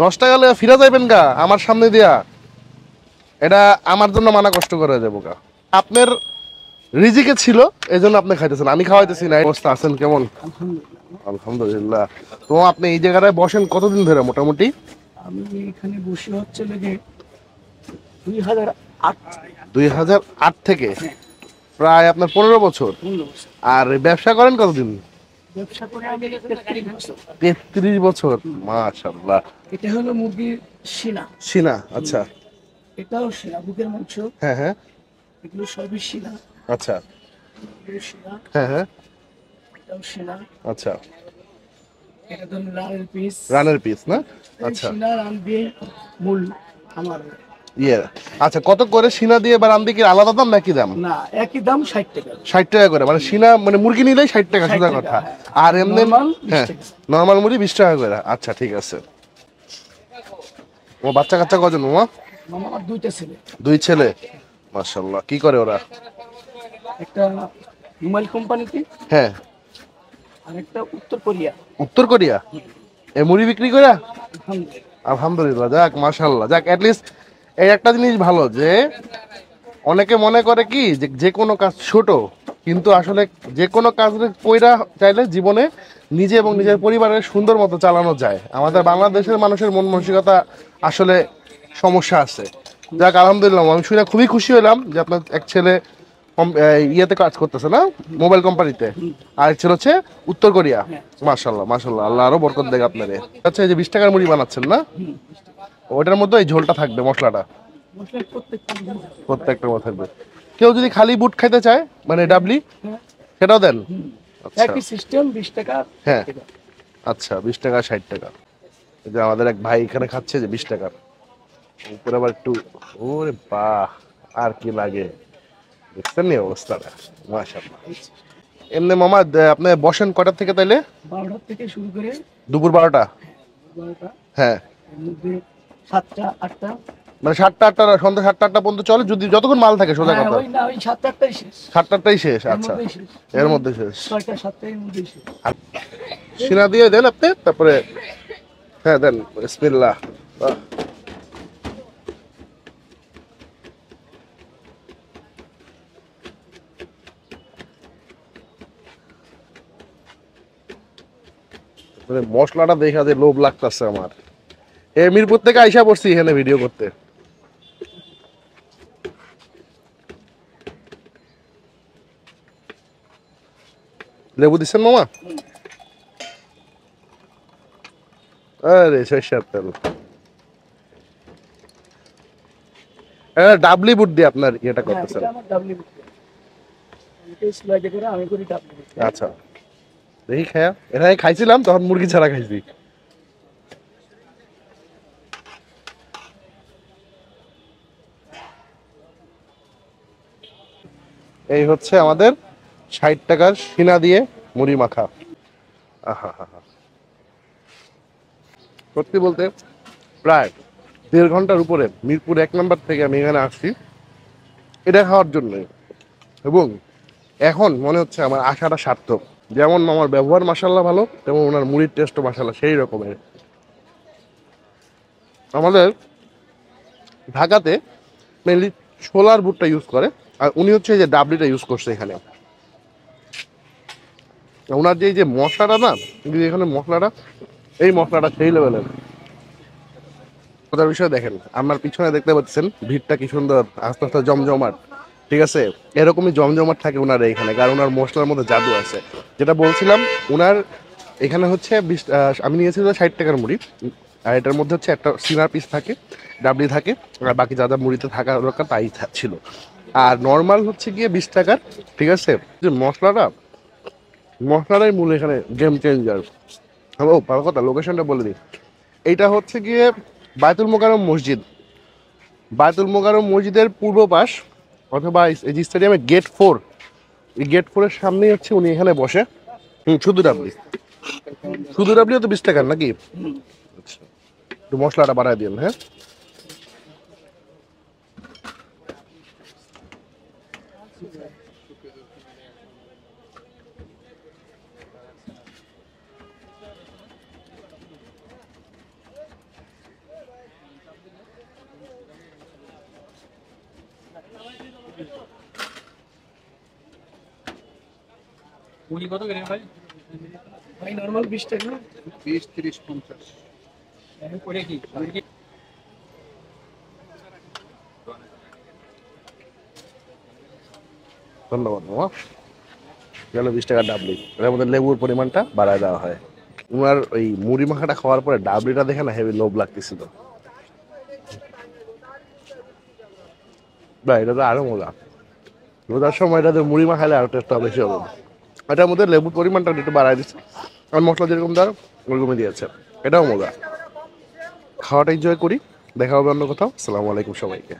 10 টাকা হলে ফিরে যাইবেন গা আমার সামনে দিয়া, এটা আমার জন্য মানা কষ্ট করে যাবো গা। আপনার রিজিকে ছিল এই জন্য আপনি খাইতেছেন, আমি খাওয়াইতেছি না। অবস্থা আছেন কেমন? আলহামদুলিল্লাহ। তো আপনি এই জায়গাটায় বসেন কতদিন ধরে মোটামুটি? আমি এখানে বসে হচ্ছে লেগে 2008। 2008 থেকে প্রায় আপনার 15 বছর। আর ব্যবসা করেন কতদিন? ব্যবসা করে আমি 33 বছর। 33 বছর, মাশাআল্লাহ। এটা হলো মুরগির সিনা। সিনা, আচ্ছা। এটাও সিনা, বুকের মাংস। হ্যাঁ হ্যাঁ, এগুলো সবই সিনা। আচ্ছা। এগুলো সিনা, হ্যাঁ হ্যাঁ, এটাও সিনা। আচ্ছা। এটা ধরুন রানের পিস। রানের পিস না? এই আচ্ছা। সিনা রান দিয়ে মূল আমার। ইয়ে, আচ্ছা। কত করে সিনা দিয়ে বা রান দিয়ে কি আলাদা দাম নাকি দাম? না, একই দাম 60 টাকা। 60 টাকা করে, মানে সিনা মানে মুরগি নিলেই 60 টাকা, সোজা 60 কথা। টাকা, হ্যাঁ। আর এমনি নরমাল 20 হ্যাঁ, টাকা। নরমাল মুরগি 20 টাকা করে। আচ্ছা, ঠিক আছে। ও বাচ্চা কাচ্চা কজন মামা? মামা আমার দুইটা ছেলে। 2 ছেলে, মাশাআল্লাহ। কি করে ওরা? একটা মোবাইল কোম্পানিতে, হ্যাঁ। আর একটা উত্তর কোরিয়া। উত্তর কোরিয়া? এ মুড়ি বিক্রি করে? আলহামদুলিল্লাহ। আলহামদুলিল্লাহ, যাক মাশাআল্লাহ, যাক। অ্যাটলিস্ট এই একটা জিনিস ভালো যে অনেকে মনে করে কি যে যে কোনো কাজ ছোট, কিন্তু আসলে যে কোনো কাজ কইরা চাইলে জীবনে নিজে এবং নিজের পরিবারের সুন্দর মতো চালানো যায়। আমাদের বাংলাদেশের মানুষের মন মানসিকতা আসলে সমস্যা আছে। যাক আলহামদুলিল্লাহ, আমি শুনে খুবই খুশি হলাম যে আপনার এক ছেলে ইয়েতে কাজ করতেছে না, মোবাইল কোম্পানিতে, আর এক ছেলে হচ্ছে উত্তর কোরিয়া। মাশাআল্লাহ মাশাআল্লাহ, আল্লাহ আরো বরকত দেখ আপনারে। আচ্ছা, এই যে 20 টাকার মুড়ি বানাচ্ছেন না, ওইটার মধ্যে এই ঝোলটা থাকবে, মশলাটা প্রত্যেকটার মধ্যে থাকবে। কেউ যদি খালি বুট খাইতে চায়, মানে ডাবলি, সেটাও দেন? আচ্ছা, একই সিস্টেম, 20 টাকা। হ্যাঁ, আচ্ছা। 20 টাকা, 60 টাকা। এই যে আমাদের এক ভাই এখানে খাচ্ছে যে 20 টাকার উপরে আবার একটু, ওরে বাহ, আর কি লাগে! দেখছেন নি অবস্থাটা? মাশাআল্লাহ। এমনি মামা আপনি বসেন কয়টা থেকে তাইলে? 12টা থেকে শুরু করে দুপুর 12টা? 12টা, হ্যাঁ, এর মধ্যে 7টা 8টা। মানে 7টা 8টা, সন্ধ্যা 7টা 8টা পর্যন্ত চলে, যদি যতক্ষণ মাল থাকে, সোজা হ্যাঁ, কথা। ওই না, ওই 7টা 8টাই শেষ। 7টা 8টাই শেষ, এর আচ্ছা। মধ্যেই শেষ। এর মধ্যে শেষ। 6টা 7টা এর মধ্যেই শেষ। আর সিনা দিয়ে দেন আপনি, তারপরে হ্যাঁ দেন। বিসমিল্লাহ। বাহ। মানে মশলাটা দেখা যে লোভ লাগতেছে আমার। এই মিরপুর থেকে আইসা পড়ছি এখানে ভিডিও করতে। লেবু দিচ্ছেন মামা? আরে সরষের তেল, ডাবলি বুট দিয়ে আপনার ইয়েটা হ্যাঁ, করতেছেন? এটা আমার ডাবলি বুক। এটা স্লাইডে করে আমি করি ডাবলি বুক। আচ্ছা, দেখি খায়া। এটা আমি খাইছিলাম তখন মুরগি ছাড়া খাইছি। এই হচ্ছে আমাদের 60 টাকার সিনা দিয়ে মুড়ি মাখা। আহা হা হা, সত্যি বলতে প্রায় 1.5 ঘন্টার উপরে মিরপুর 1 নম্বর থেকে আমি এখানে আসছি এটা খাওয়ার জন্য। এবং এখন মনে হচ্ছে আমার আশাটা সার্থক। যেমন আমার ব্যবহার মাশাআল্লাহ ভালো, তেমন ওনার মুড়ির টেস্টও মাশাআল্লাহ সেই রকমের। আমাদের ঢাকাতে মেনলি ছোলার বুটটা ইউজ করে, আর উনি হচ্ছে এই যে ডাবলিটা ইউজ করছে এখানে। ওনার যে এই যে মশলাটা না, এখানে মশলাটা, এই মশলাটা সেই লেভেলের। কথার বিষয় দেখেন, আমার পিছনে দেখতে পাচ্ছেন ভিড়টা কি সুন্দর, আস্তে আস্তে জমজমাট। ঠিক আছে, এরকমই জমজমাট থাকে ওনার এইখানে, কারণ ওনার মশলার মধ্যে জাদু আছে। যেটা বলছিলাম, ওনার এখানে হচ্ছে আমি নিয়েছি 60 টাকার মুড়ি, আর এটার মধ্যে হচ্ছে একটা সিনার পিস থাকে, ডাবলি থাকে, আর বাকি যা যা মুড়িতে থাকা দরকার তাই ছিল। আর নর্মাল হচ্ছে গিয়ে 20 টাকার। ঠিক আছে, যে মশলাটাই মূল এখানে গেম চেঞ্জার। ও ভালো কথা, লোকেশনটা বলে দিই। এইটা হচ্ছে গিয়ে বায়তুল মোকাররম মসজিদ, বায়তুল মোকাররম মসজিদের পূর্ব পাশ, অথবা এই যে স্টেডিয়ামে গেট 4, এই গেট 4-এর সামনেই হচ্ছে উনি এখানে বসে। শুধু ডাবলি, শুধু ডাবলিও তো 20 টাকার নাকি? আচ্ছা, একটু মশলাটা বাড়ায় দিন। হ্যাঁ, ভাই নরমাল 20 টাকা। 20, 30, 50। ধন্যবাদ মামা। গেল 20 টাকা ডাবলি, এর মধ্যে লেবুর পরিমাণটা বাড়ায় দেওয়া হয়। উনার ওই মুড়ি মাখাটা খাওয়ার পরে ডাবলিটা দেখে না হেভি লোভ লাগতেছিল। ভাই এটা তো আরো মজা, রোজার সময় এটাতে মুড়ি মাখাইলে আরো টেস্টটা বেশি হবে। এটার মধ্যে লেবুর পরিমাণটা একটু বাড়ায় দিচ্ছে, আর মশলা যেরকম দেওয়ার ওরকমই দিয়েছে। এটাও মজা। খাওয়াটা এনজয় করি, দেখা হবে অন্য কোথাও। আসসালামু আলাইকুম সবাইকে।